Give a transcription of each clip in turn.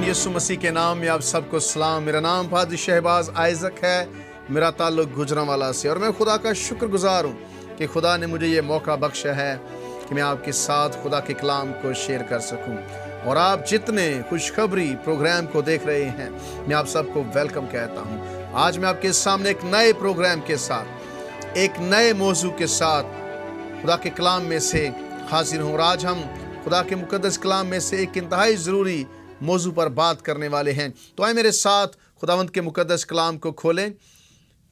यीशु मसीह के नाम में आप सबको सलाम। मेरा नाम फादर शहबाज आइजक है। मेरा ताल्लुक गुजरांवाला से, और मैं खुदा का शुक्रगुजार हूँ कि खुदा ने मुझे ये मौका बख्शा है कि मैं आपके साथ खुदा के कलाम को शेयर कर सकूँ। और आप जितने खुशखबरी प्रोग्राम को देख रहे हैं, मैं आप सबको वेलकम कहता हूँ। आज मैं आपके सामने एक नए प्रोग्राम के साथ, एक नए मौजू के साथ खुदा के कलाम में से हाजिर हूँ। और आज हम खुदा के मुकद्दस कलाम में से एक इंतहाई ज़रूरी मौजू पर बात करने वाले हैं। तो आए मेरे साथ खुदावंद के मुकद्दस कलाम को खोलें।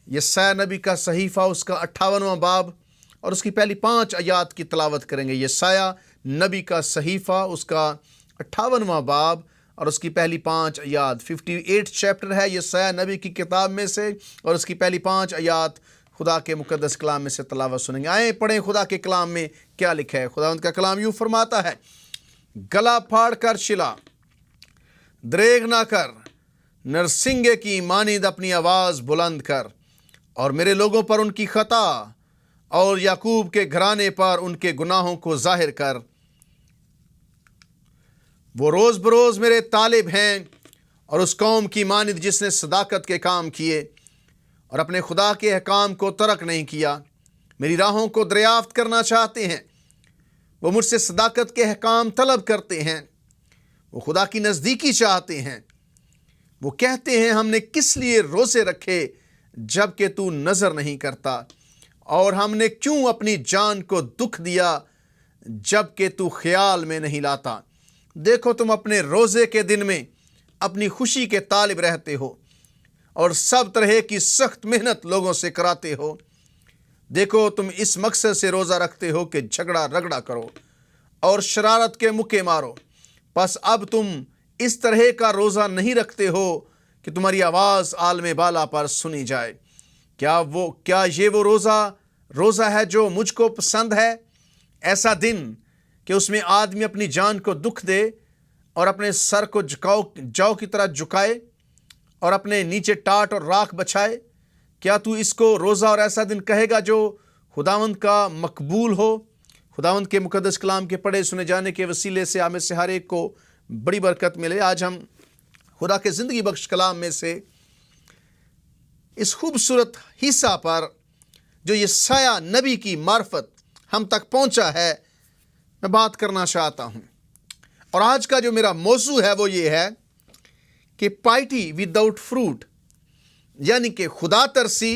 यशायाह नबी का सहीफ़ा, उसका 58वां बाब और उसकी पहली 5 आयात की तलावत करेंगे। यशायाह नबी का सहीफ़ा, उसका 58वां बाब और उसकी पहली 5 आयात। 58 चैप्टर है यशायाह नबी की किताब में से, और उसकी पहली 5 आयात खुदा के मुकद्दस कलाम में से तलावत सुनेंगे। आए पढ़ें खुदा के कलाम में क्या लिखा है। खुदावंद का कलाम यूँ फरमाता है, गला फाड़ कर चिल्ला, दरेग ना कर, नरसिंगे की मानिंद अपनी आवाज़ बुलंद कर, और मेरे लोगों पर उनकी खता और याकूब के घराने पर उनके गुनाहों को जाहिर कर। वो रोज़ बरोज़ मेरे तालिब हैं, और उस कौम की मानिंद जिसने सदाकत के काम किए और अपने खुदा के अहकाम को तर्क नहीं किया। मेरी राहों को दरियाफ्त करना चाहते हैं, वो मुझसे सदाकत के अहकाम तलब करते हैं। वो खुदा की नज़दीकी चाहते हैं। वो कहते हैं, हमने किस लिए रोज़े रखे जबकि तू नज़र नहीं करता, और हमने क्यों अपनी जान को दुख दिया जबकि तू ख्याल में नहीं लाता। देखो, तुम अपने रोज़े के दिन में अपनी खुशी के तालिब रहते हो और सब तरह की सख्त मेहनत लोगों से कराते हो। देखो, तुम इस मकसद से रोज़ा रखते हो कि झगड़ा रगड़ा करो और शरारत के मुक्के मारो। बस अब तुम इस तरह का रोज़ा नहीं रखते हो कि तुम्हारी आवाज़ आलमे बाला पर सुनी जाए। क्या ये वो रोज़ा है जो मुझको पसंद है? ऐसा दिन कि उसमें आदमी अपनी जान को दुख दे और अपने सर को जौ की तरह झुकाए और अपने नीचे टाट और राख बछाए। क्या तू इसको रोज़ा और ऐसा दिन कहेगा जो खुदावंद का मकबूल हो? खुदावंद के मुकद्दस कलाम के पढ़े सुने जाने के वसीले से हमें से हर एक को बड़ी बरकत मिले। आज हम खुदा के ज़िंदगी बख्श कलाम में से इस खूबसूरत हिस्सा पर जो यशायाह नबी की मार्फत हम तक पहुंचा है, मैं बात करना चाहता हूं। और आज का जो मेरा मौजू है वो ये है कि पाइटी विदाउट फ्रूट, यानी कि खुदा तरसी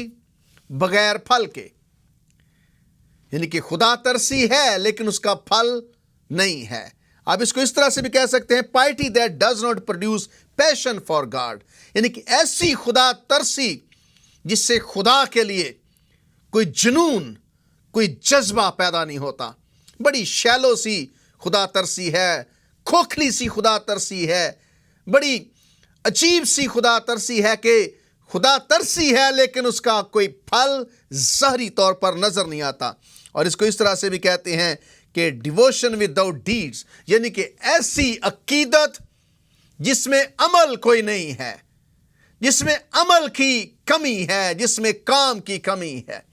बगैर फल के। यानी कि खुदा तरसी है लेकिन उसका फल नहीं है। आप इसको इस तरह से भी कह सकते हैं, piety that does not produce passion for God, यानी कि ऐसी खुदा तरसी जिससे खुदा के लिए कोई जुनून, कोई जज्बा पैदा नहीं होता। बड़ी शैलो सी खुदा तरसी है, खोखली सी खुदा तरसी है, बड़ी अजीब सी खुदा तरसी है कि खुदा तरसी है लेकिन उसका कोई फल ज़ाहरी तौर पर नज़र नहीं आता। और इसको इस तरह से भी कहते हैं कि डिवोशन विदाउट डीड्स, यानी कि ऐसी अकीदत जिसमें अमल कोई नहीं है, जिसमें अमल की कमी है, जिसमें काम की कमी है।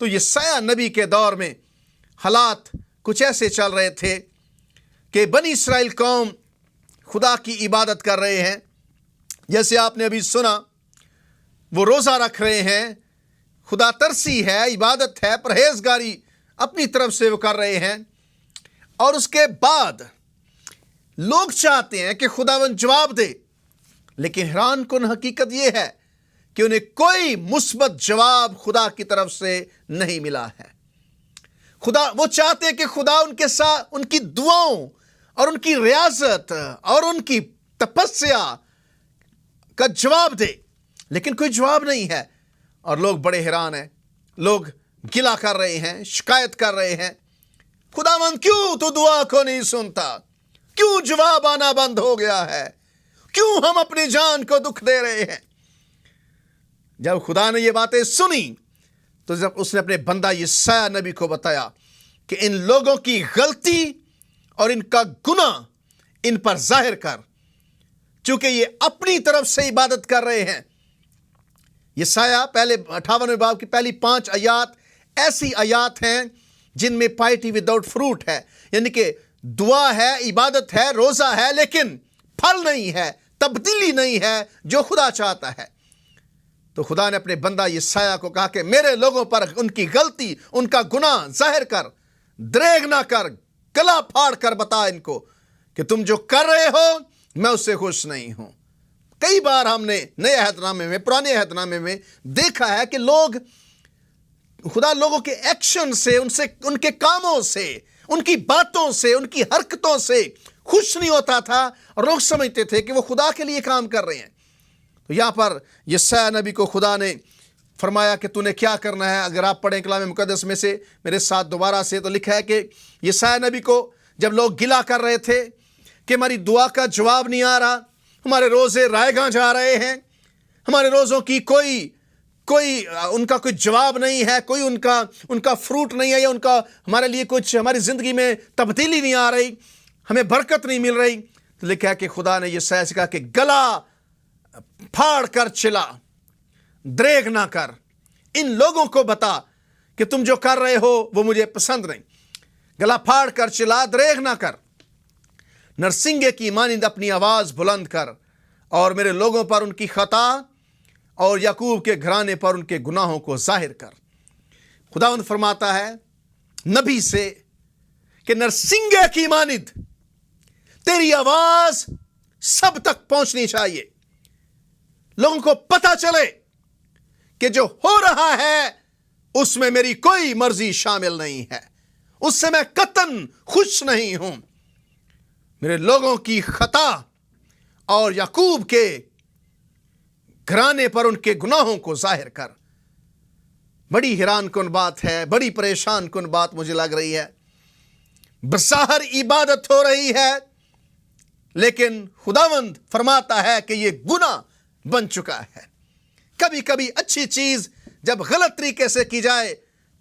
तो यशायाह नबी के दौर में हालात कुछ ऐसे चल रहे थे कि बनी इस्राएल कौम खुदा की इबादत कर रहे हैं, जैसे आपने अभी सुना, वो रोज़ा रख रहे हैं, खुदा तरसी है, इबादत है, परहेजगारी अपनी तरफ से वो कर रहे हैं। और उसके बाद लोग चाहते हैं कि खुदावंद जवाब दे, लेकिन हैरान कुन हकीकत ये है कि उन्हें कोई मुस्बत जवाब खुदा की तरफ से नहीं मिला है। वो चाहते हैं कि खुदा उनके साथ उनकी दुआओं और उनकी रियाजत और उनकी तपस्या का जवाब दे, लेकिन कोई जवाब नहीं है। और लोग बड़े हैरान हैं, लोग गिला कर रहे हैं, शिकायत कर रहे हैं, खुदावंद क्यों तू दुआ को नहीं सुनता? क्यों जवाब आना बंद हो गया है? क्यों हम अपनी जान को दुख दे रहे हैं? जब खुदा ने ये बातें सुनी तो जब उसने अपने बंदा यशायाह नबी को बताया कि इन लोगों की गलती और इनका गुनाह इन पर जाहिर कर, चूंकि ये अपनी तरफ से इबादत कर रहे हैं। यशायाह पहले 58वें बाब की पहली 5 आयात ऐसी आयात हैं जिनमें पाइटी विदाउट फ्रूट है, यानी कि दुआ है, इबादत है, रोज़ा है, लेकिन پھل نہیں ہے، تبدیلی نہیں ہے جو خدا چاہتا ہے۔ تو خدا نے اپنے بندہ یسایہ کو کہا کہ میرے لوگوں پر ان کی غلطی، ان کا گناہ ظاہر کر، دریغ نہ کر، گلا پھاڑ کر بتا ان کو کہ تم جو کر رہے ہو میں اس سے خوش نہیں ہوں۔ کئی بار ہم نے نئے عہد نامے میں، پرانے عہد نامے میں دیکھا ہے کہ خدا لوگوں کے ایکشن سے، ان کے کاموں سے، ان کی باتوں سے، ان کی حرکتوں سے خوش نہیں ہوتا تھا، اور لوگ سمجھتے تھے کہ وہ خدا کے لیے کام کر رہے ہیں۔ تو یہاں پر یسایہ نبی کو خدا نے فرمایا کہ تو نے کیا کرنا ہے۔ اگر آپ پڑھیں کلام مقدس میں سے میرے ساتھ دوبارہ سے، تو لکھا ہے کہ یسایہ نبی کو جب لوگ گلہ کر رہے تھے کہ ہماری دعا کا جواب نہیں آ رہا، ہمارے روزے رائے گاں جا رہے ہیں، ہمارے روزوں کی کوئی ان کا کوئی جواب نہیں ہے، کوئی ان کا فروٹ نہیں ہے، یا ان کا ہمارے لیے کچھ ہماری زندگی میں تبدیلی نہیں آ رہی، ہمیں برکت نہیں مل رہی، تو لکھا ہے کہ خدا نے یسایہ سے کہا کہ گلا پھاڑ کر چلا، دریغ نہ کر، ان لوگوں کو بتا کہ تم جو کر رہے ہو وہ مجھے پسند نہیں۔ گلا پھاڑ کر چلا، دریغ نہ کر، نرسنگے کی مانند اپنی آواز بلند کر، اور میرے لوگوں پر ان کی خطا اور یعقوب کے گھرانے پر ان کے گناہوں کو ظاہر کر۔ خداوند فرماتا ہے نبی سے کہ نرسنگے کی مانند تیری آواز سب تک پہنچنی چاہیے، لوگوں کو پتہ چلے کہ جو ہو رہا ہے اس میں میری کوئی مرضی شامل نہیں ہے، اس سے میں قطعاً خوش نہیں ہوں۔ میرے لوگوں کی خطا اور یعقوب کے گھرانے پر ان کے گناہوں کو ظاہر کر۔ بڑی حیران کن بات ہے، بڑی پریشان کن بات مجھے لگ رہی ہے۔ بظاہر عبادت ہو رہی ہے، لیکن خداوند فرماتا ہے کہ یہ گناہ بن چکا ہے۔ کبھی کبھی اچھی چیز جب غلط طریقے سے کی جائے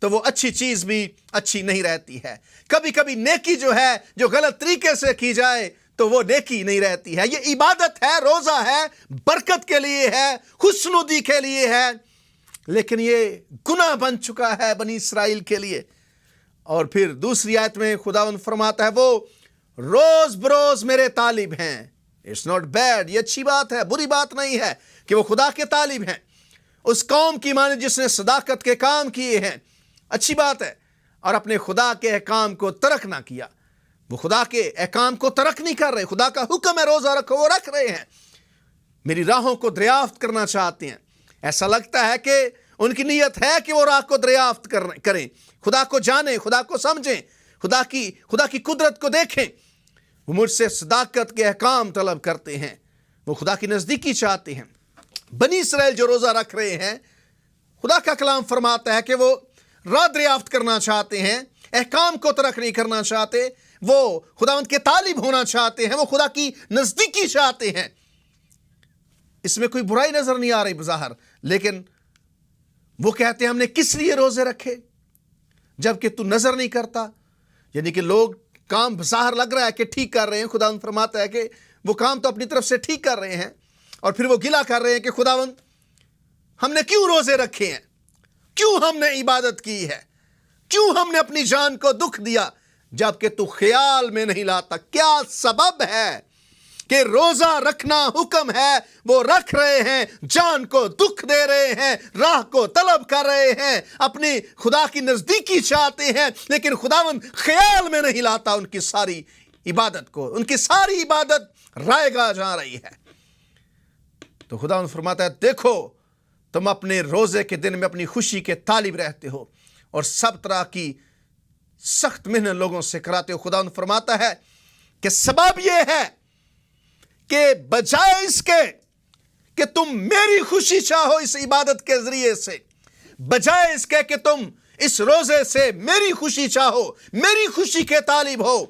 تو وہ اچھی چیز بھی اچھی نہیں رہتی ہے۔ کبھی کبھی نیکی جو ہے جو غلط طریقے سے کی جائے تو وہ نیکی نہیں رہتی ہے۔ یہ عبادت ہے، روزہ ہے، برکت کے لیے ہے، خوشنودی کے لیے ہے، لیکن یہ گناہ بن چکا ہے بنی اسرائیل کے لیے۔ اور پھر دوسری آیت میں خداوند فرماتا ہے وہ روز بروز میرے طالب ہیں۔ اٹس ناٹ بیڈ، یہ اچھی بات ہے، بری بات نہیں ہے کہ وہ خدا کے طالب ہیں، اس قوم کی مانند جس نے صداقت کے کام کیے ہیں، اچھی بات ہے، اور اپنے خدا کے احکام کو ترک نہ کیا۔ وہ خدا کے احکام کو ترک نہیں کر رہے، خدا کا حکم ہے روزہ رکھو، وہ رکھ رہے ہیں، میری راہوں کو دریافت کرنا چاہتے ہیں۔ ایسا لگتا ہے کہ ان کی نیت ہے کہ وہ راہ کو دریافت کریں، خدا کو جانیں، خدا کو سمجھیں، خدا کی قدرت کو دیکھیں۔ وہ مجھ سے صداقت کے احکام طلب کرتے ہیں، وہ خدا کی نزدیکی چاہتے ہیں۔ بنی اسرائیل جو روزہ رکھ رہے ہیں، خدا کا کلام فرماتا ہے کہ وہ راہ دریافت کرنا چاہتے ہیں، احکام کو ترک نہیں کرنا چاہتے، وہ خداوند کے طالب ہونا چاہتے ہیں، وہ خدا کی نزدیکی چاہتے ہیں۔ اس میں کوئی برائی نظر نہیں آ رہی بظاہر، لیکن وہ کہتے ہیں ہم نے کس لیے روزے رکھے جبکہ تو نظر نہیں کرتا۔ یعنی کہ لوگ کام بظاہر لگ رہا ہے کہ ٹھیک کر رہے ہیں، خداوند فرماتا ہے کہ وہ کام تو اپنی طرف سے ٹھیک کر رہے ہیں، اور پھر وہ گلہ کر رہے ہیں کہ خداوند ہم نے کیوں روزے رکھے ہیں، کیوں ہم نے عبادت کی ہے، کیوں ہم نے اپنی جان کو دکھ دیا جبکہ تو خیال میں نہیں لاتا۔ کیا سبب ہے کہ روزہ رکھنا حکم ہے، وہ رکھ رہے ہیں، جان کو دکھ دے رہے ہیں، راہ کو طلب کر رہے ہیں، اپنی خدا کی نزدیکی چاہتے ہیں، لیکن خداوند خیال میں نہیں لاتا ان کی ساری عبادت کو، ان کی ساری عبادت رائے گاہ جا رہی ہے۔ تو خداوند فرماتا ہے دیکھو تم اپنے روزے کے دن میں اپنی خوشی کے طالب رہتے ہو اور سب طرح کی سخت محنت لوگوں سے کراتے ہو۔ خداوند فرماتا ہے کہ سبب یہ ہے کہ بجائے اس کے کہ تم میری خوشی چاہو اس عبادت کے ذریعے سے، بجائے اس کے کہ تم اس روزے سے میری خوشی چاہو، میری خوشی کے طالب ہو،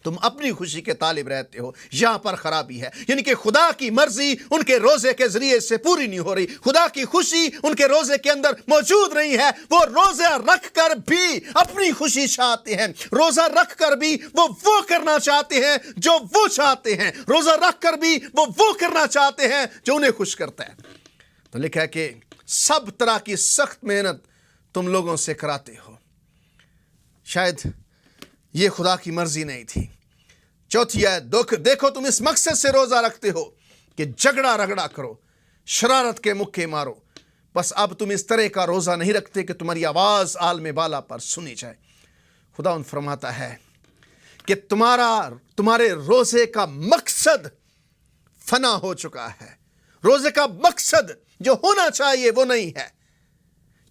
تم اپنی خوشی کے طالب رہتے ہو۔ یہاں پر خرابی ہے، یعنی کہ خدا کی مرضی ان کے روزے کے ذریعے سے پوری نہیں ہو رہی، خدا کی خوشی ان کے روزے کے اندر موجود نہیں ہے۔ وہ روزہ رکھ کر بھی اپنی خوشی چاہتے ہیں، روزہ رکھ کر بھی وہ کرنا چاہتے ہیں جو وہ چاہتے ہیں، روزہ رکھ کر بھی وہ کرنا چاہتے ہیں جو انہیں خوش کرتا ہے۔ تو لکھا ہے کہ سب طرح کی سخت محنت تم لوگوں سے کراتے ہو۔ شاید یہ خدا کی مرضی نہیں تھی، चौथी आयत, देखो तुम इस मकसद से रोज़ा रखते हो कि झगड़ा रगड़ा करो, शरारत के मुक्के मारो, बस अब तुम इस तरह का रोज़ा नहीं रखते कि तुम्हारी आवाज़ आलम बाला पर सुनी जाए। खुदावंद फरमाता है कि तुम्हारे रोज़े का मकसद फना हो चुका है। रोज़े का मकसद जो होना चाहिए वो नहीं है।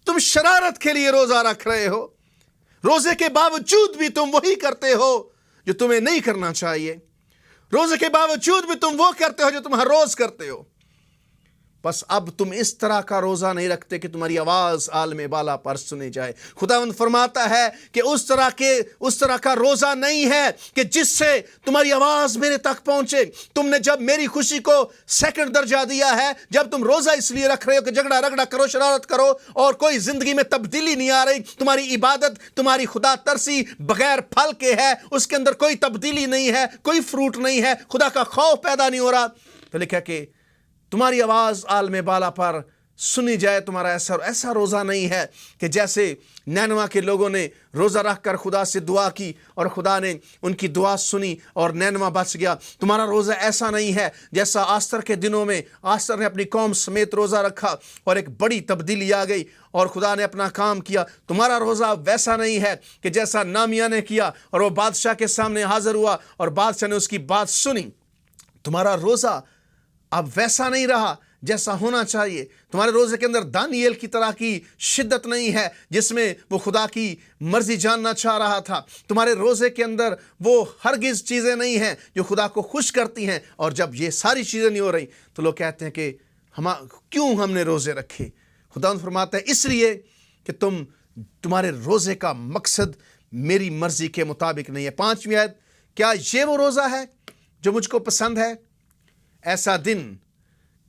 तुम शरारत के लिए रोज़ा रख रहे हो, रोज़े के बावजूद भी तुम वही करते हो जो तुम्हें नहीं करना चाहिए। रोज़े के बावजूद भी तुम वो करते हो जो तुम हर रोज़ करते हो। बस अब तुम इस तरह का रोज़ा नहीं रखते कि तुम्हारी आवाज़ आलम बाला पर सुनी जाए। खुदावंद फरमाता है कि उस तरह का रोज़ा नहीं है कि जिससे तुम्हारी आवाज़ मेरे तक पहुंचे। तुमने जब मेरी खुशी को सेकंड दर्जा दिया है, जब तुम रोज़ा इसलिए रख रहे हो कि झगड़ा रगड़ा करो, शरारत करो और कोई ज़िंदगी में तब्दीली नहीं आ रही, तुम्हारी इबादत, तुम्हारी खुदा तरसी बगैर फल के है, उसके अंदर कोई तब्दीली नहीं है, कोई फ्रूट नहीं है, खुदा का खौफ पैदा नहीं हो रहा, तो लिखा कि तुम्हारी आवाज़ आलम बाला पर सुनी जाए। तुम्हारा ऐसा रोज़ा नहीं है कि जैसे नैनवा के लोगों ने रोज़ा रख कर खुदा से दुआ की और खुदा ने उनकी दुआ सुनी और नैनवा बच गया। तुम्हारा रोज़ा ऐसा नहीं है जैसा आस्तर के दिनों में आस्तर ने अपनी कौम समेत रोज़ा रखा और एक बड़ी तब्दीली आ गई और खुदा ने अपना काम किया। तुम्हारा रोज़ा वैसा नहीं है कि जैसा नामिया ने किया और वो बादशाह के सामने हाज़िर हुआ और बादशाह ने उसकी बात सुनी। तुम्हारा रोज़ा अब वैसा नहीं रहा जैसा होना चाहिए। तुम्हारे रोज़े के अंदर दानिएल की तरह की शिद्दत नहीं है जिसमें वो खुदा की मर्ज़ी जानना चाह रहा था। तुम्हारे रोज़े के अंदर वो हरगिज़ चीज़ें नहीं हैं जो खुदा को खुश करती हैं। और जब ये सारी चीज़ें नहीं हो रही तो लोग कहते हैं कि क्यों हमने रोज़े रखे। खुदा फरमाता है इसलिए कि तुम्हारे रोज़े का मकसद मेरी मर्ज़ी के मुताबिक नहीं है। 5वीं आयत, क्या ये वो रोज़ा है जो मुझको पसंद है? ऐसा दिन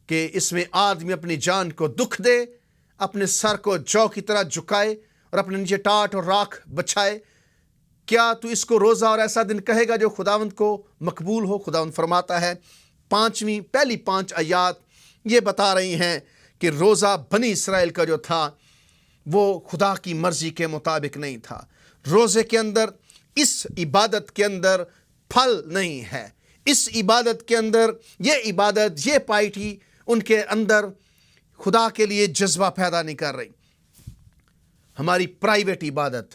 कि इसमें आदमी अपनी जान को दुख दे, अपने सर को जौ की तरह झुकाए और अपने नीचे टाट और राख बछाए। क्या तू इसको रोज़ा और ऐसा दिन कहेगा जो खुदावंद को मकबूल हो? खुदावंद फरमाता है पहली 5 आयत ये बता रही हैं कि रोज़ा बनी इसराइल का जो था वो खुदा की मर्ज़ी के मुताबिक नहीं था। रोज़े के अंदर, इस इबादत के अंदर फल नहीं है। इस इबादत के अंदर ये इबादत, ये पाइटी उनके अंदर खुदा के लिए जज्बा पैदा नहीं कर रही। हमारी प्राइवेट इबादत,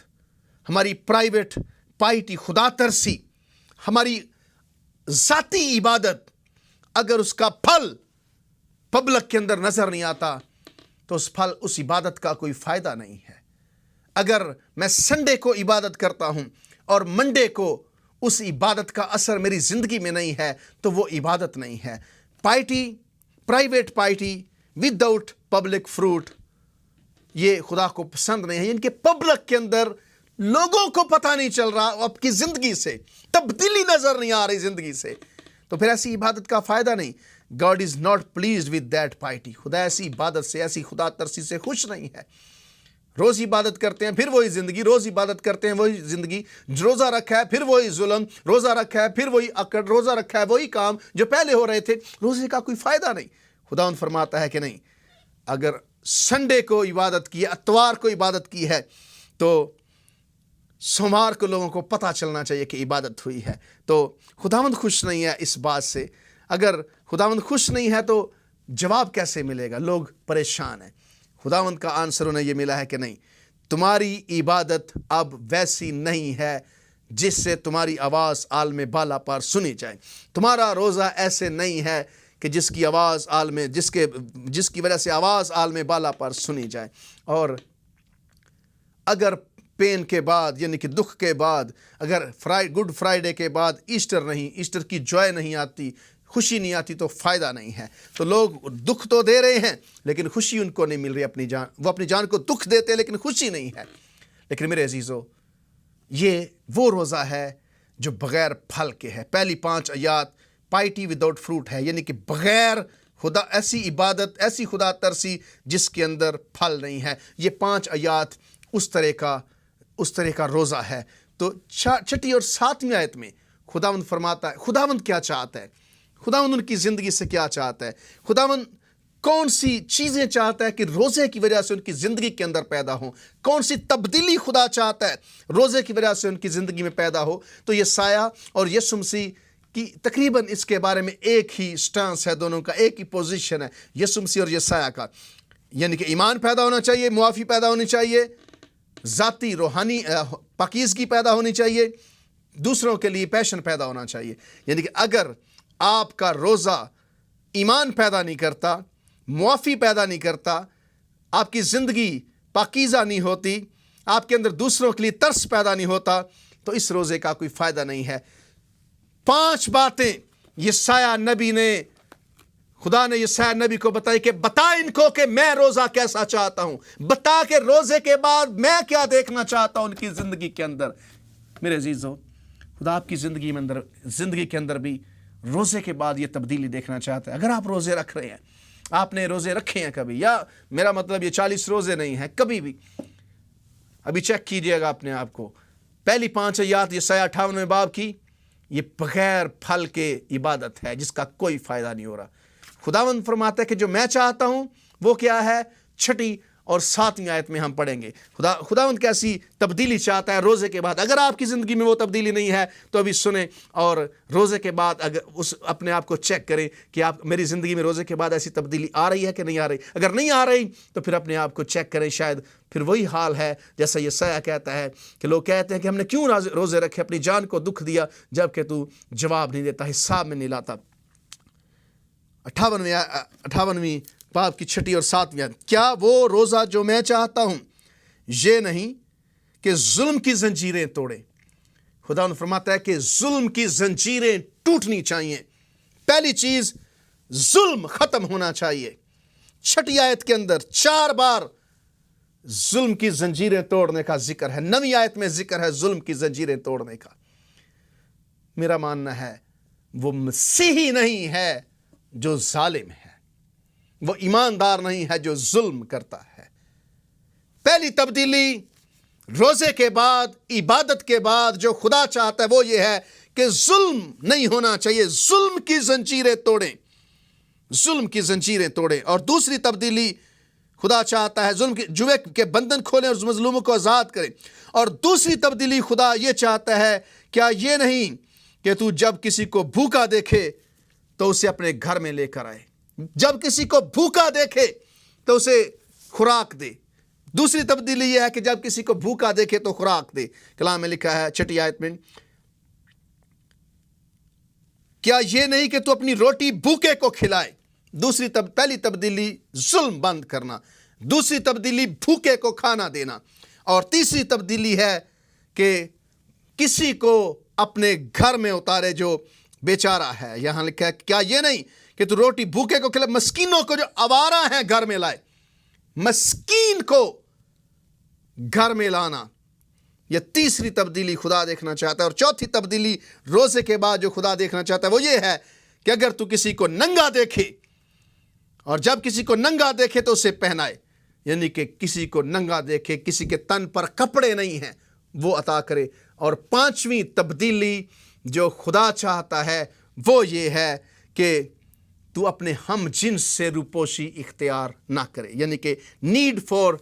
हमारी प्राइवेट पाइटी, खुदा तरसी, हमारी ज़ाती इबादत, अगर उसका फल पब्लिक के अंदर नज़र नहीं आता तो उस इबादत का कोई फ़ायदा नहीं है। अगर मैं संडे को इबादत करता हूँ और मंडे को उस इबादत का असर मेरी ज़िंदगी में नहीं है तो वो इबादत नहीं है। पाइटी, प्राइवेट पाइटी विदाउट पब्लिक फ्रूट, ये खुदा को पसंद नहीं है। इनके पब्लिक के अंदर लोगों को पता नहीं चल रहा, आपकी ज़िंदगी से तब्दीली नज़र नहीं आ रही ज़िंदगी से, तो फिर ऐसी इबादत का फ़ायदा नहीं। God is not pleased with that piety. खुदा ऐसी इबादत से, ऐसी खुदा तरसी से खुश नहीं है। रोज़ इबादत करते हैं फिर वही ज़िंदगी, रोज़ इबादत करते हैं वही ज़िंदगी, रोज़ा रखा है फिर वही जुल्म, रोज़ा रखा है फिर वही अकड़, रोज़ा रखा है वही काम जो पहले हो रहे थे। रोज़े का कोई फ़ायदा नहीं। खुदावंद फरमाता है कि नहीं, अगर संडे को इबादत की है, इतवार को इबादत की है, तो सोमवार को लोगों को पता चलना चाहिए कि इबादत हुई है। तो खुदावंद खुश नहीं है इस बात से। अगर खुदावंद खुश नहीं है तो जवाब कैसे मिलेगा? लोग परेशान हैं। खुदावंद का आंसर उन्हें ये मिला है कि नहीं, तुम्हारी इबादत अब वैसी नहीं है जिससे तुम्हारी आवाज़ आलम बाला पर सुनी जाए। तुम्हारा रोज़ा ऐसे नहीं है कि जिसकी वजह से आवाज़ आलम बाला पर सुनी जाए। और अगर पेन के बाद, यानी कि दुख के बाद, अगर गुड फ्राइडे के बाद ईस्टर की जॉय नहीं आती, खुशी नहीं आती, तो फ़ायदा नहीं है। तो लोग दुख तो दे रहे हैं लेकिन खुशी उनको नहीं मिल रही। वो अपनी जान को दुख देते हैं लेकिन खुशी नहीं है। लेकिन मेरे अजीज़ों, ये वो रोज़ा है जो बग़ैर फल के है। पहली 5 आयत पाइटी विदाउट फ्रूट है, यानी कि बग़ैर खुदा, ऐसी इबादत, ऐसी खुदा तरसी जिसके अंदर फल नहीं है। ये 5 आयत उस तरह का रोज़ा है। तो 6ठी और 7वीं आयत में खुदावंद फरमाता है, खुदावंद क्या चाहता है, खुदावंद उनकी ज़िंदगी से क्या चाहता है, खुदावंद कौन सी चीज़ें चाहता है कि रोज़े की वजह से उनकी ज़िंदगी के अंदर पैदा हो, कौन सी तब्दीली खुदा चाहता है रोज़े की वजह से उनकी ज़िंदगी में पैदा हो। तो ये साया और यीशु मसीह कि तकरीबन इसके बारे में एक ही स्टांस है, दोनों का एक ही पोजीशन है, यीशु मसीह और यसाया का। यानी कि ईमान पैदा होना चाहिए, मुआफ़ी पैदा होनी चाहिए, ज़ाती रूहानी पाकीज़गी पैदा होनी चाहिए, दूसरों के लिए पैशन पैदा होना चाहिए। यानी कि अगर आपका रोज़ा ईमान पैदा नहीं करता, मुआफ़ी पैदा नहीं करता, आपकी ज़िंदगी पाकीज़ा नहीं होती, आपके अंदर दूसरों के लिए तरस पैदा नहीं होता, तो इस रोज़े का कोई फ़ायदा नहीं है। 5 बातें यसाया नबी ने, खुदा ने यसाया नबी को बताई कि बता इनको कि मैं रोज़ा कैसा चाहता हूँ, बता के रोज़े के बाद मैं क्या देखना चाहता हूँ उनकी ज़िंदगी के अंदर। मेरे अजीज़ों, खुदा आपकी ज़िंदगी के अंदर भी रोज़े के बाद ये तब्दीली देखना चाहता है। अगर आप रोज़े रख रहे हैं, आपने रोज़े रखे हैं कभी, या मेरा मतलब ये 40 रोज़े नहीं हैं, कभी भी अभी चेक कीजिएगा अपने आप को। पहली 5 आयत यसाया 58वें बाब की, ये बगैर फल के इबादत है जिसका कोई फ़ायदा नहीं हो रहा। खुदावंद फरमाता है कि जो मैं चाहता हूँ वो क्या है, 6 और 7वीं आयत में हम पढ़ेंगे। खुदावंद कैसी तब्दीली चाहता है रोज़े के बाद। अगर आपकी ज़िंदगी में वो तब्दीली नहीं है तो अभी सुने, और रोज़े के बाद अगर अपने आप को चेक करें कि आप मेरी ज़िंदगी में रोज़े के बाद ऐसी तब्दीली आ रही है कि नहीं आ रही। अगर नहीं आ रही तो फिर अपने आप को चेक करें, शायद फिर वही हाल है जैसा यसाया कहता है कि लोग कहते हैं कि हमने क्यों रोज़े रखे, अपनी जान को दुख दिया, जबकि तू जवाब नहीं देता, हिसाब में नहीं लाता। 58वीं बाब की 6 और 7वीं आयत, क्या वो रोज़ा जो मैं चाहता हूँ ये नहीं कि जुल्म की जंजीरें तोड़े। खुदा फरमाता है कि जुल्म की जंजीरें टूटनी चाहिए। पहली चीज़, जुल्म ख़त्म होना चाहिए। 6 आयत के अंदर 4 बार जुल्म की जंजीरें तोड़ने का जिक्र है। 9वीं आयत में जिक्र है जुल्म की जंजीरें तोड़ने का। मेरा मानना है वो मसीही नहीं है जो जालिम है, वो ईमानदार नहीं है जो जुल्म करता है। पहली तब्दीली रोज़े के बाद, इबादत के बाद जो खुदा चाहता है वो ये है कि जुल्म नहीं होना चाहिए, जुल्म की जंजीरें तोड़ें, जुल्म की जंजीरें तोड़ें। और दूसरी तब्दीली खुदा चाहता है जुल्म के जुए के बंधन खोलें और मजलूमों को आज़ाद करें। और दूसरी तब्दीली खुदा ये चाहता है, क्या ये नहीं कि तू जब किसी को भूखा देखे तो उसे अपने घर में लेकर आए, जब किसी को भूखा देखे तो उसे खुराक दे। दूसरी तब्दीली यह है कि जब किसी को भूखा देखे तो खुराक दे। कलाम में लिखा है 6 आयत में, क्या ये नहीं कि तू अपनी रोटी भूखे को खिलाए। पहली तब्दीली जुल्म बंद करना, दूसरी तब्दीली भूखे को खाना देना, और तीसरी तब्दीली है कि किसी को अपने घर में उतारे जो बेचारा है। यहां लिखा है, क्या ये नहीं कि तू रोटी भूखे को खिलाए, मस्कीनों को जो आवारा है घर में लाए। मस्कीन को घर में लाना, यह तीसरी तब्दीली खुदा देखना चाहता है। और चौथी तब्दीली रोज़े के बाद जो खुदा देखना चाहता है वो ये है कि अगर तू किसी को नंगा देखे, और जब किसी को नंगा देखे तो उसे पहनाए। यानी कि किसी को नंगा देखे, किसी के तन पर कपड़े नहीं हैं, वो अता करे। और 5वीं तब्दीली जो खुदा चाहता है वो ये है कि तू अपने हम जिन्स से रूपोशी इख्तियार ना करे। यानी कि नीड फॉर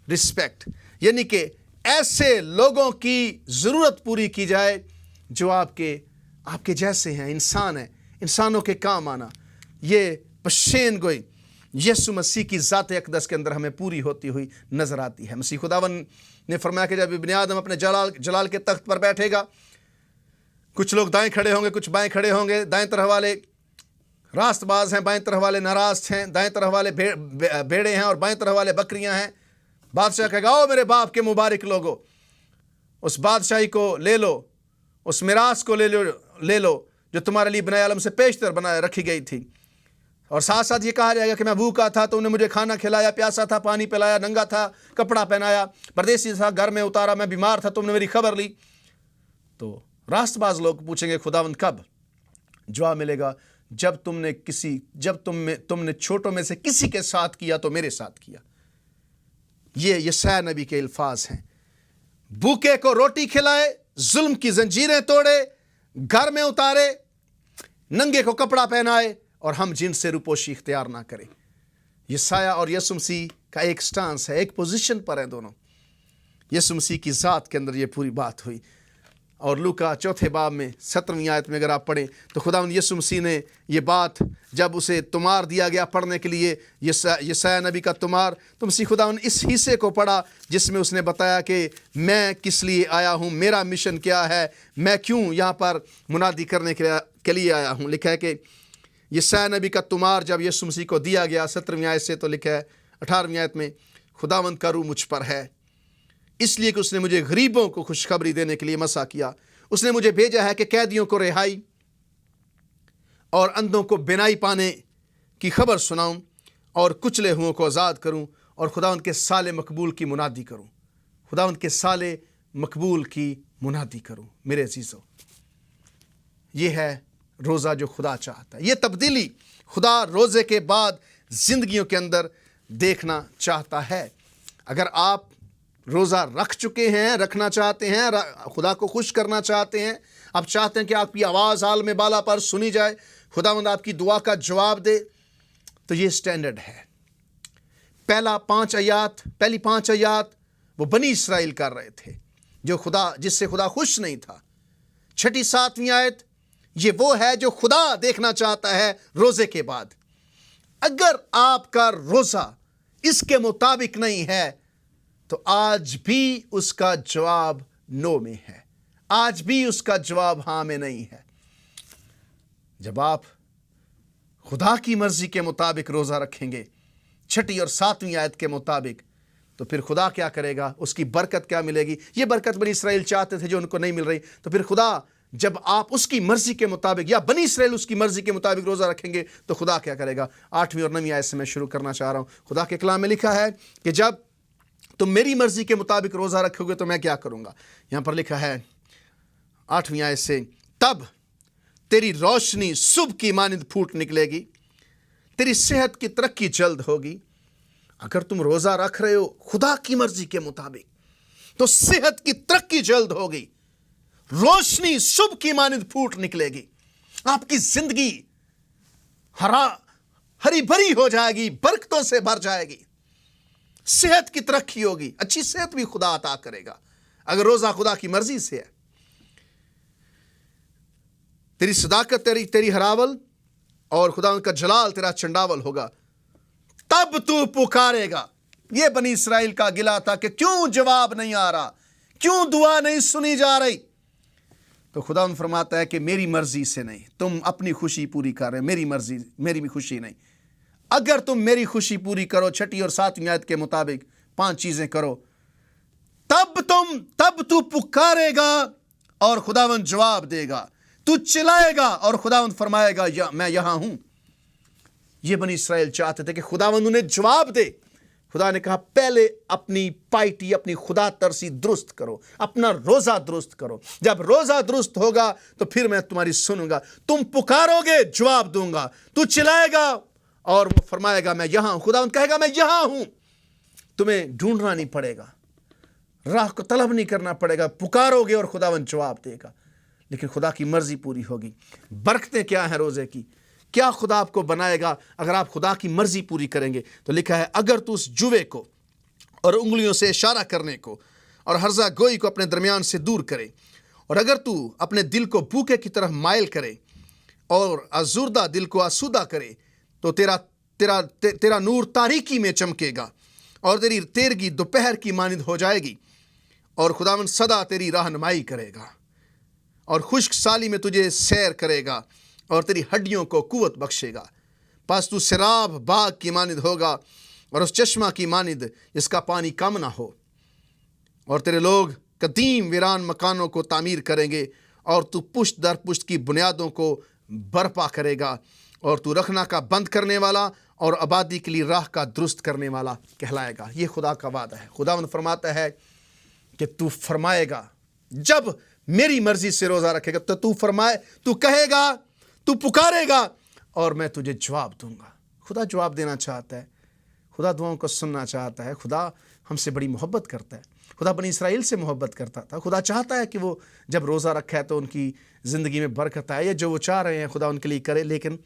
रिस्पेक्ट, यानी कि ऐसे लोगों की ज़रूरत पूरी की जाए जो आपके जैसे हैं, इंसान हैं, इंसानों के काम आना। ये पशेन गोई यीशु मसीह की ज़ात अक़दस के अंदर हमें पूरी होती हुई नज़र आती है। मसीह खुदावन ने फरमाया कि जब इब्न आदम अपने जलाल के तख्त पर बैठेगा, कुछ लोग दाएं खड़े होंगे, कुछ बाएं खड़े होंगे। दाएं तरफ वाले रास्तबाज हैं, बाएं तरफ वाले नाराज़ हैं। दाएं तरफ वाले भेड़े हैं और बाएं तरफ वाले बकरियां हैं। बादशाह कहेगा, ओ मेरे बाप के मुबारक लोगो, उस बादशाही को ले लो, उस मिरास को ले लो जो तुम्हारे लिए इब्न आदम से पेशतर बनाए रखी गई थी। और साथ साथ ये कहा जाएगा कि मैं भूखा था तो उन्हें मुझे खाना खिलाया, प्यासा था पानी पिलाया, नंगा था कपड़ा पहनाया, परदेसी था घर में उतारा, मैं बीमार था तुमने मेरी खबर ली। तो रास्तबाज लोग पूछेंगे, खुदावंद कब? जवाब मिलेगा, जब तुमने छोटों में से किसी के साथ किया तो मेरे साथ किया। ये यशायाह नबी के अल्फाज हैं। भूखे को रोटी खिलाए, जुल्म की जंजीरें तोड़े, घर में उतारे, नंगे को कपड़ा पहनाए, और हम जिनसे रूपोशी इख्तियार ना करें। यशायाह और यीशु मसीह का एक स्टांस है, एक पोजीशन पर है दोनों। यीशु मसीह की ज़ात के अंदर ये पूरी बात हुई। اور لوکا چوتھے باب میں 17ویں آیت میں اگر آپ پڑھیں تو خداوند یسوع مسیح نے یہ بات جب اسے تمار دیا گیا پڑھنے کے لیے، یسایہ نبی کا تمار، تو مسیح خداوند اس حصے کو پڑھا جس میں اس نے بتایا کہ میں کس لیے آیا ہوں، میرا مشن کیا ہے، میں کیوں یہاں پر منادی کرنے کے لیے آیا ہوں۔ لکھا ہے کہ یسایہ نبی کا تمار جب یسوع مسیح کو دیا گیا 17ویں آیت سے، تو لکھا ہے 18ویں آیت میں، خداوند کا روح مجھ پر ہے، اس لیے کہ اس نے مجھے غریبوں کو خوشخبری دینے کے لیے مسا کیا، اس نے مجھے بھیجا ہے کہ قیدیوں کو رہائی اور اندھوں کو بینائی پانے کی خبر سناؤں، اور کچلے ہوئوں کو آزاد کروں، اور خداوند کے سال مقبول کی منادی کروں، خداوند کے سال مقبول کی منادی کروں۔ میرے عزیزو، یہ ہے روزہ جو خدا چاہتا ہے، یہ تبدیلی خدا روزے کے بعد زندگیوں کے اندر دیکھنا چاہتا ہے۔ اگر آپ روزہ رکھ چکے ہیں، رکھنا چاہتے ہیں، خدا کو خوش کرنا چاہتے ہیں، آپ چاہتے ہیں کہ آپ کی آواز عالم بالا پر سنی جائے، خداوند آپ کی دعا کا جواب دے، تو یہ سٹینڈرڈ ہے۔ پہلی 5 آیات وہ بنی اسرائیل کر رہے تھے جس سے خدا خوش نہیں تھا۔ 6 7ویں آیت یہ وہ ہے جو خدا دیکھنا چاہتا ہے روزے کے بعد۔ اگر آپ کا روزہ اس کے مطابق نہیں ہے تو آج بھی اس کا جواب نو میں ہے، آج بھی اس کا جواب ہاں میں نہیں ہے۔ جب آپ خدا کی مرضی کے مطابق روزہ رکھیں گے 6 اور 7ویں آیت کے مطابق، تو پھر خدا کیا کرے گا، اس کی برکت کیا ملے گی؟ یہ برکت بنی اسرائیل چاہتے تھے جو ان کو نہیں مل رہی، تو پھر خدا جب آپ اس کی مرضی کے مطابق یا بنی اسرائیل اس کی مرضی کے مطابق روزہ رکھیں گے تو خدا کیا کرے گا؟ 8ویں اور 9ویں آیت سے میں شروع کرنا چاہ رہا ہوں۔ خدا کے کلام میں لکھا ہے کہ جب تم میری مرضی کے مطابق روزہ رکھو گے تو میں کیا کروں گا؟ یہاں پر لکھا ہے 8ویں آیت سے، تب تیری روشنی صبح کی مانند پھوٹ نکلے گی، تیری صحت کی ترقی جلد ہوگی۔ اگر تم روزہ رکھ رہے ہو خدا کی مرضی کے مطابق تو صحت کی ترقی جلد ہوگی، روشنی صبح کی مانند پھوٹ نکلے گی، آپ کی زندگی ہری بھری ہو جائے گی، برکتوں سے بھر جائے گی، صحت کی ترقی ہوگی۔ اچھی صحت بھی خدا عطا کرے گا اگر روزہ خدا کی مرضی سے ہے۔ تیری صداقت تیری ہراول اور خدا ان کا جلال تیرا چنڈاول ہوگا، تب تو پکارے گا۔ یہ بنی اسرائیل کا گلہ تھا کہ کیوں جواب نہیں آ رہا، کیوں دعا نہیں سنی جا رہی؟ تو خدا ان فرماتا ہے کہ میری مرضی سے نہیں، تم اپنی خوشی پوری کر رہے، میری بھی خوشی نہیں۔ اگر تم میری خوشی پوری کرو 6 اور 7ویں آیت کے مطابق 5 چیزیں کرو، تب تو پکارے گا اور خداوند جواب دے گا، تو چلائے گا اور خداوند فرمائے گا میں یہاں ہوں۔ یہ بنی اسرائیل چاہتے تھے کہ خداوند انہیں جواب دے۔ خدا نے کہا پہلے اپنی پائٹی، اپنی خدا ترسی درست کرو، اپنا روزہ درست کرو، جب روزہ درست ہوگا تو پھر میں تمہاری سنوں گا، تم پکارو گے جواب دوں گا، تو چلائے گا اور وہ فرمائے گا میں یہاں ہوں۔ خداوند کہے گا میں یہاں ہوں، تمہیں ڈھونڈنا نہیں پڑے گا، راہ کو طلب نہیں کرنا پڑے گا، پکارو گے اور خداوند جواب دے گا۔ لیکن خدا کی مرضی پوری ہوگی۔ برکتیں کیا ہیں روزے کی؟ کیا خدا آپ کو بنائے گا اگر آپ خدا کی مرضی پوری کریں گے؟ تو لکھا ہے اگر تو اس جوے کو اور انگلیوں سے اشارہ کرنے کو اور ہرزہ گوئی کو اپنے درمیان سے دور کرے، اور اگر تو اپنے دل کو بھوکے کی طرف مائل کرے اور آزردہ دل کو آسودہ کرے، تو تیرا نور تاریکی میں چمکے گا اور تیری تیرگی دوپہر کی مانند ہو جائے گی، اور خداوند سدا تیری رہنمائی کرے گا اور خشک سالی میں تجھے سیر کرے گا اور تیری ہڈیوں کو قوت بخشے گا۔ پس تو سراب باغ کی مانند ہوگا اور اس چشمہ کی مانند جس کا پانی کم نہ ہو، اور تیرے لوگ قدیم ویران مکانوں کو تعمیر کریں گے، اور تو پشت در پشت کی بنیادوں کو برپا کرے گا، اور تو رکھنا کا بند کرنے والا اور آبادی کے لیے راہ کا درست کرنے والا کہلائے گا۔ یہ خدا کا وعدہ ہے۔ خداوند فرماتا ہے کہ تو فرمائے گا، جب میری مرضی سے روزہ رکھے گا تو کہے گا، تو پکارے گا اور میں تجھے جواب دوں گا۔ خدا جواب دینا چاہتا ہے، خدا دعاؤں کو سننا چاہتا ہے، خدا ہم سے بڑی محبت کرتا ہے۔ خدا بنی اسرائیل سے محبت کرتا تھا، خدا چاہتا ہے کہ وہ جب روزہ رکھا ہے تو ان کی زندگی میں برکت آئے، یا جو وہ چاہ رہے ہیں خدا ان کے لیے کرے، لیکن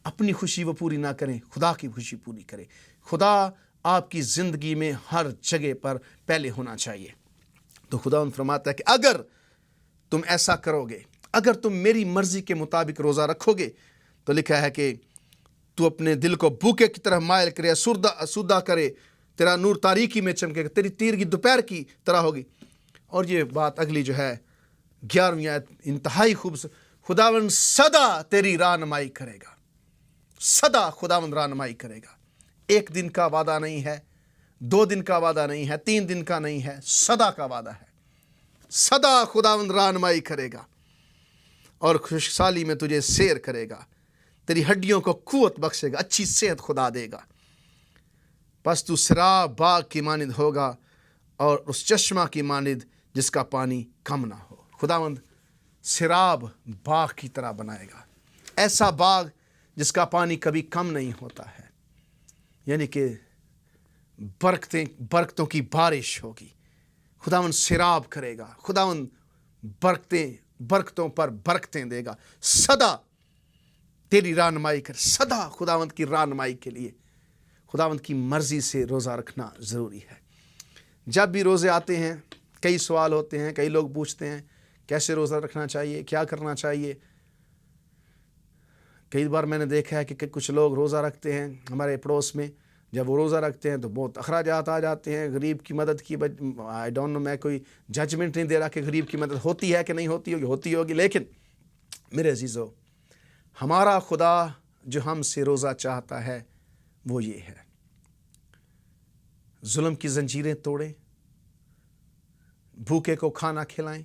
اپنی خوشی وہ پوری نہ کریں، خدا کی خوشی پوری کرے۔ خدا آپ کی زندگی میں ہر جگہ پر پہلے ہونا چاہیے۔ تو خدا ان فرماتا ہے کہ اگر تم ایسا کرو گے، اگر تم میری مرضی کے مطابق روزہ رکھو گے تو لکھا ہے کہ تو اپنے دل کو بھوکے کی طرح مائل کرے، سودہ کرے، تیرا نور تاریکی میں چمکے گا، تیری تیرگی دوپہر کی طرح ہوگی۔ اور یہ بات اگلی جو ہے 11ویں آیت انتہائی خوبصورت، خداوند سدا تیری رہنمائی کرے گا، سدا خداوند رہنمائی کرے گا۔ 1 دن کا وعدہ نہیں ہے، 2 دن کا وعدہ نہیں ہے، 3 دن کا نہیں ہے، سدا کا وعدہ ہے۔ سدا خداوند رہنمائی کرے گا اور خوشحالی میں تجھے سیر کرے گا، تیری ہڈیوں کو قوت بخشے گا، اچھی صحت خدا دے گا۔ پس تو سراب باغ کی مانند ہوگا اور اس چشمہ کی مانند جس کا پانی کم نہ ہو۔ خداوند سراب باغ کی طرح بنائے گا، ایسا باغ جس کا پانی کبھی کم نہیں ہوتا ہے، یعنی کہ برکتوں کی بارش ہوگی۔ خداوند سراب کرے گا، خداوند برکتوں پر برکتیں دے گا، سدا تیری رہنمائی کر، سدا خداوند کی رہنمائی کے لیے خداوند کی مرضی سے روزہ رکھنا ضروری ہے۔ جب بھی روزے آتے ہیں کئی سوال ہوتے ہیں، کئی لوگ پوچھتے ہیں کیسے روزہ رکھنا چاہیے، کیا کرنا چاہیے۔ کئی بار میں نے دیکھا ہے کہ کچھ لوگ روزہ رکھتے ہیں ہمارے پڑوس میں، جب وہ روزہ رکھتے ہیں تو بہت اخراجات آ جاتے ہیں غریب کی مدد کی۔ آئی ڈونٹ نو، میں کوئی ججمنٹ نہیں دے رہا کہ غریب کی مدد ہوتی ہے کہ نہیں ہوتی ہوگی، لیکن میرے عزیزو، ہمارا خدا جو ہم سے روزہ چاہتا ہے وہ یہ ہے، ظلم کی زنجیریں توڑیں، بھوکے کو کھانا کھلائیں،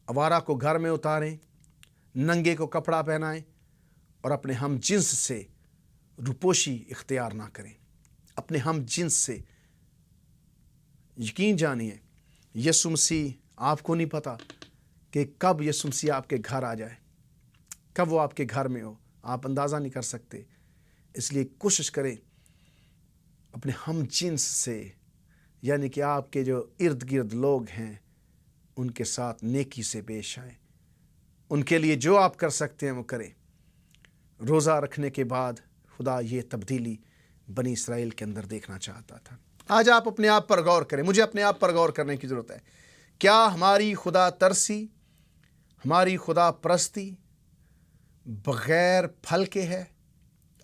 آوارہ کو گھر میں اتاریں، ننگے کو کپڑا پہنائیں، اور اپنے ہم جنس سے روپوشی اختیار نہ کریں۔ اپنے ہم جنس سے یقین جانیے، یسوع مسیح آپ کو نہیں پتا کہ کب یسوع مسیح آپ کے گھر آ جائے، کب وہ آپ کے گھر میں ہو، آپ اندازہ نہیں کر سکتے۔ اس لیے کوشش کریں اپنے ہم جنس سے، یعنی کہ آپ کے جو ارد گرد لوگ ہیں ان کے ساتھ نیکی سے پیش آئیں، ان کے لیے جو آپ کر سکتے ہیں وہ کریں۔ روزہ رکھنے کے بعد خدا یہ تبدیلی بنی اسرائیل کے اندر دیکھنا چاہتا تھا۔ آج آپ اپنے آپ پر غور کریں، مجھے اپنے آپ پر غور کرنے کی ضرورت ہے۔ کیا ہماری خدا ترسی، ہماری خدا پرستی بغیر پھل کے ہے؟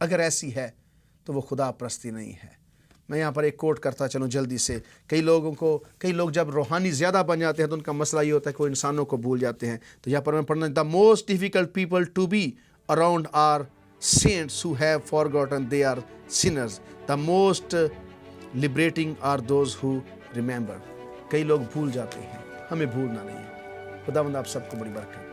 اگر ایسی ہے تو وہ خدا پرستی نہیں ہے۔ میں یہاں پر ایک کوٹ کرتا چلوں جلدی سے۔ کئی لوگ جب روحانی زیادہ بن جاتے ہیں تو ان کا مسئلہ یہ ہوتا ہے کہ وہ انسانوں کو بھول جاتے ہیں۔ تو یہاں پر میں پڑھنا، the most difficult people to be around are saints who have forgotten they are sinners. The most liberating are those who remember. کئی لوگ بھول جاتے ہیں، ہمیں بھولنا نہیں ہے۔ خداوند آپ سب کو بڑی برکت